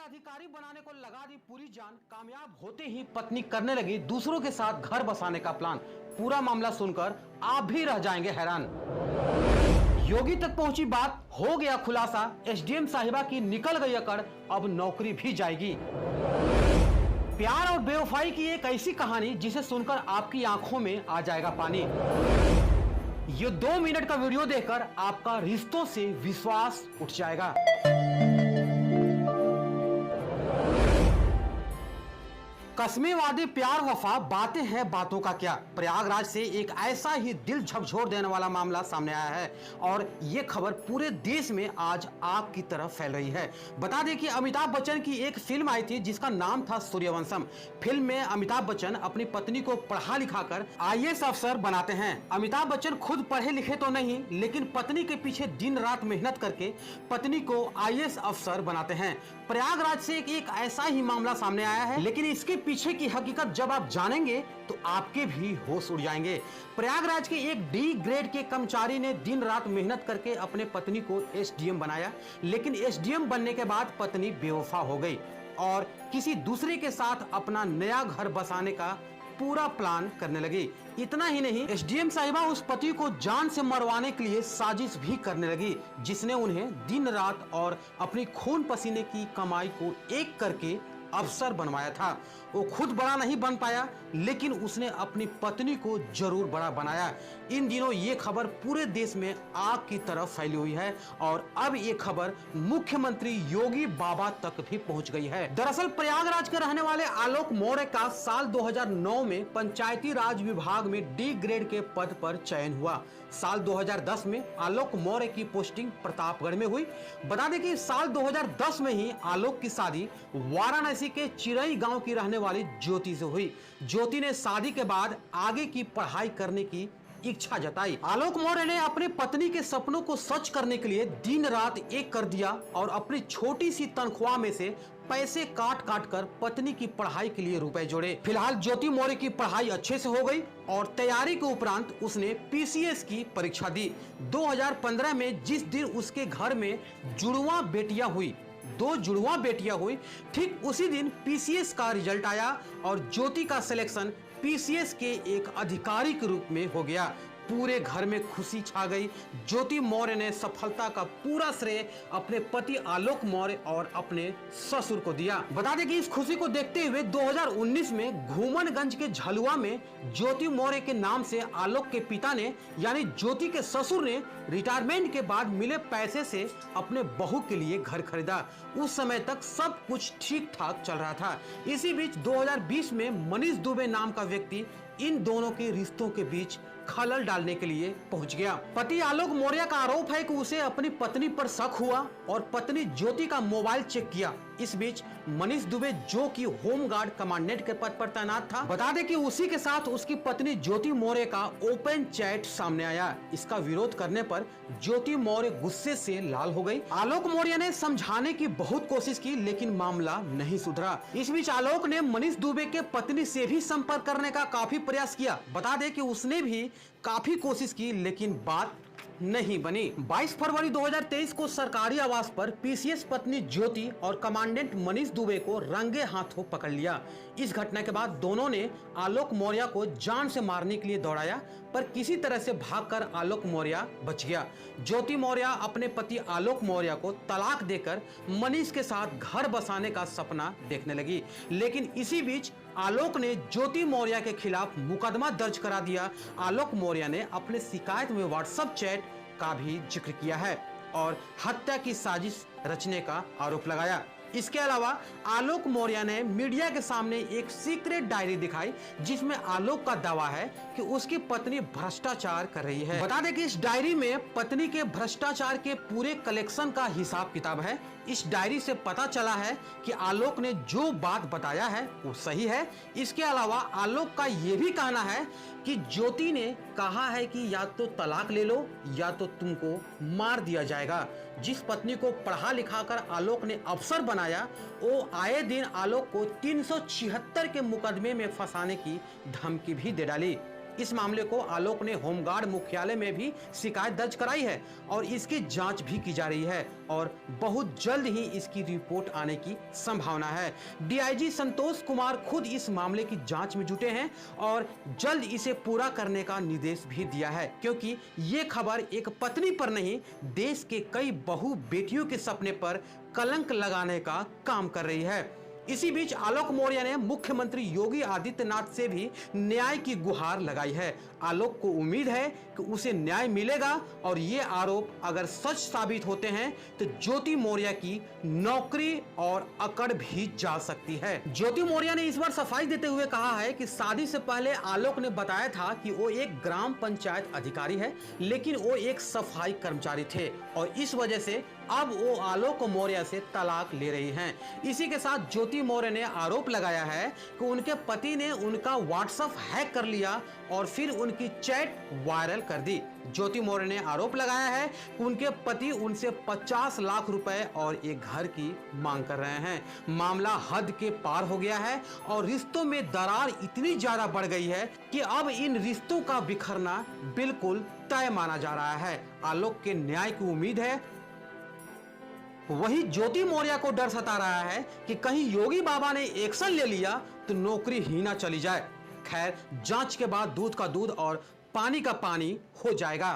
अधिकारी बनाने को लगा दी पूरी जान। कामयाब होते ही पत्नी करने लगी दूसरों के साथ घर बसाने का प्लान। पूरा मामला सुनकर आप भी रह जाएंगे हैरान। योगी तक पहुंची बात, हो गया खुलासा। एसडीएम साहिबा की निकल गई अकड़, अब नौकरी भी जाएगी। प्यार और बेवफाई की एक ऐसी कहानी जिसे सुनकर आपकी आंखों में आ जाएगा पानी। ये 2 मिनट का वीडियो देखकर आपका रिश्तों से विश्वास उठ जाएगा। कस्में वादे प्यार वफा, बातें हैं बातों का क्या। प्रयागराज से एक ऐसा ही दिल झकझोर देने वाला मामला सामने आया है और ये खबर पूरे देश में आज आग की तरह फैल रही है। बता दें कि अमिताभ बच्चन की एक फिल्म आई थी जिसका नाम था सूर्यवंशम। फिल्म में अमिताभ बच्चन अपनी पत्नी को पढ़ा लिखाकर आईएएस अफसर बनाते हैं। अमिताभ बच्चन खुद पढ़े लिखे तो नहीं, लेकिन पत्नी के पीछे दिन रात मेहनत करके पत्नी को आईएएस अफसर बनाते हैं। प्रयागराज से एक ऐसा ही मामला सामने आया है, लेकिन इसके पीछे की हकीकत जब आप जानेंगे तो आपके भी होश उड़ जाएंगे। प्रयागराज के एक डी ग्रेड के कर्मचारी ने दिन रात मेहनत करके अपने पत्नी को एसडीएम बनाया, लेकिन एसडीएम बनने के बाद पत्नी बेवफा हो गई और किसी दूसरे के साथ अपना नया घर बसाने का पूरा प्लान करने लगी। इतना ही नहीं, एसडीएम साहिबा उस पति को जान से मरवाने के लिए साजिश भी करने लगी, जिसने उन्हें दिन रात और अपनी खून पसीने की कमाई को एक करके अफसर बनवाया था। वो खुद बड़ा नहीं बन पाया, लेकिन उसने अपनी पत्नी को जरूर बड़ा बनाया। इन दिनों ये खबर पूरे देश में आग की तरह फैली हुई है और अब ये खबर मुख्यमंत्री योगी बाबा तक भी पहुंच गई है। दरअसल प्रयागराज के रहने वाले आलोक मौर्य का साल 2009 में पंचायती राज विभाग में डी ग्रेड के पद पर चयन हुआ। साल 2010 में आलोक मौर्य की पोस्टिंग प्रतापगढ़ में हुई। बता दें कि साल 2010 में ही आलोक की शादी वाराणसी के चिरई गांव की रहने वाली ज्योति से हुई। ज्योति ने शादी के बाद आगे की पढ़ाई करने की इच्छा जताई। आलोक मौर्य ने अपनी पत्नी के सपनों को सच करने के लिए दिन रात एक कर दिया और अपनी छोटी सी तनख्वाह में से पैसे काट काट कर पत्नी की पढ़ाई के लिए रुपए जोड़े। फिलहाल ज्योति मौर्य की पढ़ाई अच्छे से हो गई और तैयारी के उपरांत उसने पीसीएस की परीक्षा दी। 2015 में जिस दिन उसके घर में जुड़वा बेटियां हुई, 2 जुड़वा बेटियां हुई, ठीक उसी दिन पीसीएस का रिजल्ट आया और ज्योति का सिलेक्शन पीसीएस के एक अधिकारी के रूप में हो गया। पूरे घर में खुशी छा गई। ज्योति मौर्य ने सफलता का पूरा श्रेय अपने पति आलोक मौर्य और अपने ससुर को दिया। बता दें कि इस खुशी को देखते हुए 2019 में घूमनगंज के झलुआ में ज्योति मौर्य के नाम से आलोक के पिता ने यानी ज्योति के ससुर ने रिटायरमेंट के बाद मिले पैसे से अपने बहू के लिए घर खरीदा। उस समय तक सब कुछ ठीक ठाक चल रहा था। इसी बीच 2020 में मनीष दुबे नाम का व्यक्ति इन दोनों के रिश्तों के बीच खलल डालने के लिए पहुंच गया। पति आलोक मौर्य का आरोप है कि उसे अपनी पत्नी पर शक हुआ और पत्नी ज्योति का मोबाइल चेक किया। इस बीच मनीष दुबे, जो कि होमगार्ड कमांडेंट के पद पर तैनात था, बता दें कि उसी के साथ उसकी पत्नी ज्योति मौर्य का ओपन चैट सामने आया। इसका विरोध करने पर ज्योति मौर्य गुस्से से लाल हो गई। आलोक मौर्य ने समझाने की बहुत कोशिश की, लेकिन मामला नहीं सुधरा। इस बीच आलोक ने मनीष दुबे के पत्नी से भी संपर्क करने का काफी प्रयास किया। बता दें कि उसने भी काफी कोशिश की, लेकिन बात नहीं बनी। 22 फरवरी 2023 को सरकारी आवास पर पीसीएस पत्नी ज्योति और कमांडेंट मनीष दुबे को रंगे हाथों पकड़ लिया। इस घटना के बाद दोनों ने आलोक मौर्य को जान से मारने के लिए दौड़ाया, पर किसी तरह से भागकर आलोक मौर्य बच गया। ज्योति मौर्य अपने पति आलोक मौर्य को तलाक देकर मनीष के साथ घर बसाने का सपना देखने लगी, लेकिन इसी बीच आलोक ने ज्योति मौर्य के खिलाफ मुकदमा दर्ज करा दिया। आलोक मौर्य ने अपने शिकायत में व्हाट्सएप चैट का भी जिक्र किया है और हत्या की साजिश रचने का आरोप लगाया। इसके अलावा आलोक मौर्य ने मीडिया के सामने एक सीक्रेट डायरी दिखाई, जिसमें आलोक का दावा है कि उसकी पत्नी भ्रष्टाचार कर रही है। बता दें कि इस डायरी में पत्नी के भ्रष्टाचार के पूरे कलेक्शन का हिसाब किताब है। इस डायरी से पता चला है कि आलोक ने जो बात बताया है वो सही है। इसके अलावा आलोक का ये भी कहना है कि ज्योति ने कहा है कि या तो तलाक ले लो या तो तुमको मार दिया जाएगा। जिस पत्नी को पढ़ा लिखाकर आलोक ने अफसर बनाया, वो आए दिन आलोक को 376 के मुकदमे में फंसाने की धमकी भी दे डाली। इस मामले को आलोक ने होमगार्ड मुख्यालय में भी शिकायत दर्ज कराई है और इसकी जांच भी की जा रही है और बहुत जल्द ही इसकी रिपोर्ट आने की संभावना है। डीआईजी संतोष कुमार खुद इस मामले की जांच में जुटे हैं और जल्द इसे पूरा करने का निर्देश भी दिया है, क्योंकि ये खबर एक पत्नी पर नहीं, देश के कई बहू बेटियों के सपने पर कलंक लगाने का काम कर रही है। इसी बीच आलोक मौर्य ने मुख्यमंत्री योगी आदित्यनाथ से भी न्याय की गुहार लगाई है। आलोक को उम्मीद है कि उसे न्याय मिलेगा और ये आरोप अगर सच साबित होते हैं तो ज्योति मौर्य की नौकरी और अकड़ भी जा सकती है। ज्योति मौर्य ने इस बार सफाई देते हुए कहा है कि शादी से पहले आलोक ने बताया था कि वो एक ग्राम पंचायत अधिकारी है, लेकिन वो एक सफाई कर्मचारी थे और इस वजह से अब वो आलोक मौर्य से तलाक ले रही हैं। इसी के साथ ज्योति मौर्य ने आरोप लगाया है कि उनके पति ने उनका व्हाट्सएप हैक कर लिया और फिर उनकी चैट वायरल कर दी। ज्योति मौर्य ने आरोप लगाया है कि उनके पति उनसे 50 लाख रुपए और एक घर की मांग कर रहे हैं। मामला हद के पार हो गया है और रिश्तों में दरार इतनी ज्यादा बढ़ गई है कि अब इन रिश्तों का बिखरना बिल्कुल तय माना जा रहा है। आलोक के न्याय की उम्मीद है, वही ज्योति मौर्य को डर सता रहा है कि कहीं योगी बाबा ने एक्शन ले लिया तो नौकरी ही ना चली जाए। खैर, जांच के बाद दूध का दूध और पानी का पानी हो जाएगा।